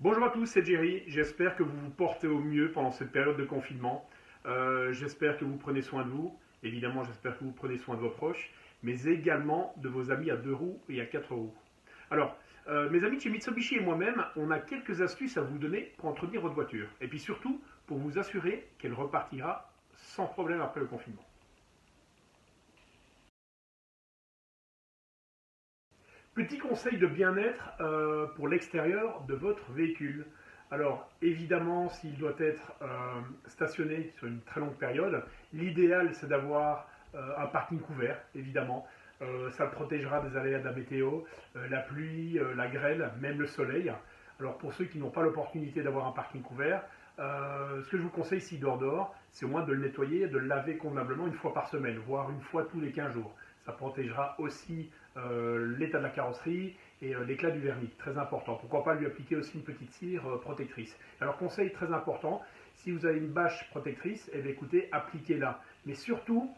Bonjour à tous, c'est Jerry. J'espère que vous vous portez au mieux pendant cette période de confinement. J'espère que vous prenez soin de vous. Évidemment, j'espère que vous prenez soin de vos proches, mais également de vos amis à deux roues et à quatre roues. Alors, mes amis de chez Mitsubishi et moi-même, on a quelques astuces à vous donner pour entretenir votre voiture. Et puis surtout, pour vous assurer qu'elle repartira sans problème après le confinement. Petit conseil de bien-être pour l'extérieur de votre véhicule. Alors évidemment, s'il doit être stationné sur une très longue période, l'idéal c'est d'avoir un parking couvert, évidemment. Ça le protégera des aléas de la météo, la pluie, la grêle, même le soleil. Alors pour ceux qui n'ont pas l'opportunité d'avoir un parking couvert, ce que je vous conseille s'il dort, c'est au moins de le nettoyer et de le laver convenablement une fois par semaine, voire une fois tous les 15 jours. Ça protégera aussi l'état de la carrosserie et l'éclat du vernis, très important. Pourquoi pas lui appliquer aussi une petite cire protectrice. Alors conseil très important, si vous avez une bâche protectrice, eh bien, écoutez, appliquez-la. Mais surtout,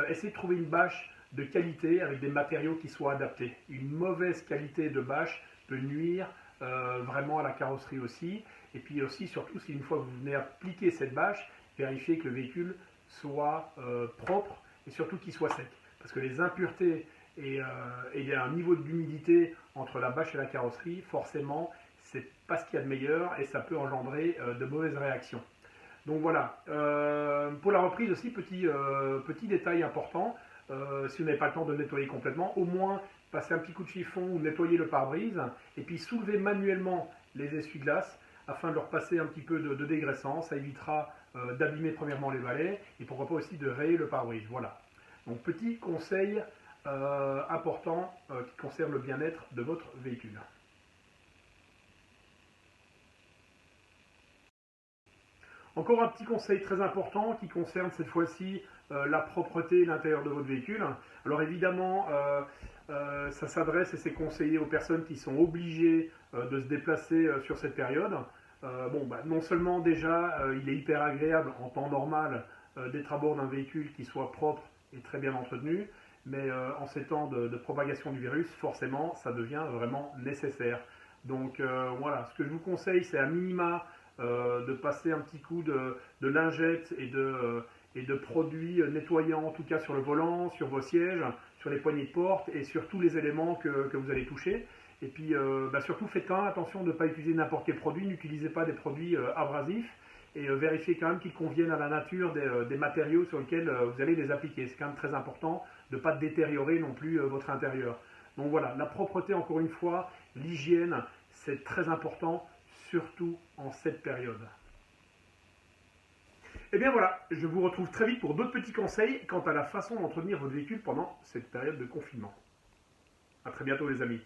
essayez de trouver une bâche de qualité avec des matériaux qui soient adaptés. Une mauvaise qualité de bâche peut nuire vraiment à la carrosserie aussi. Et puis aussi, surtout, si une fois que vous venez appliquer cette bâche, vérifiez que le véhicule soit propre et surtout qu'il soit sec. Parce que les impuretés et il y a un niveau d'humidité entre la bâche et la carrosserie, forcément, c'est pas ce qu'il y a de meilleur et ça peut engendrer de mauvaises réactions. Donc voilà, pour la reprise aussi, petit détail important, si vous n'avez pas le temps de le nettoyer complètement, au moins passer un petit coup de chiffon ou nettoyer le pare-brise et puis soulever manuellement les essuie-glaces afin de leur passer un petit peu de dégraissant. Ça évitera d'abîmer premièrement les balais et pourquoi pas aussi de rayer le pare-brise. Voilà. Donc petit conseil important qui concerne le bien-être de votre véhicule. Encore un petit conseil très important qui concerne cette fois-ci la propreté et l'intérieur de votre véhicule. Alors évidemment, ça s'adresse et c'est conseillé aux personnes qui sont obligées de se déplacer sur cette période. Non seulement déjà, il est hyper agréable en temps normal d'être à bord d'un véhicule qui soit propre et très bien entretenu, mais en ces temps de propagation du virus, forcément, ça devient vraiment nécessaire. Donc voilà, ce que je vous conseille, c'est à minima de passer un petit coup de lingette et de produits nettoyants, en tout cas sur le volant, sur vos sièges, sur les poignées de porte et sur tous les éléments que vous allez toucher. Et puis surtout faites quand même attention de ne pas utiliser n'importe quel produit, n'utilisez pas des produits abrasifs et vérifiez quand même qu'ils conviennent à la nature des matériaux sur lesquels vous allez les appliquer. C'est quand même très important de ne pas détériorer non plus votre intérieur. Donc voilà, la propreté encore une fois, l'hygiène, c'est très important, surtout en cette période. Et bien voilà, je vous retrouve très vite pour d'autres petits conseils quant à la façon d'entretenir votre véhicule pendant cette période de confinement. A très bientôt les amis.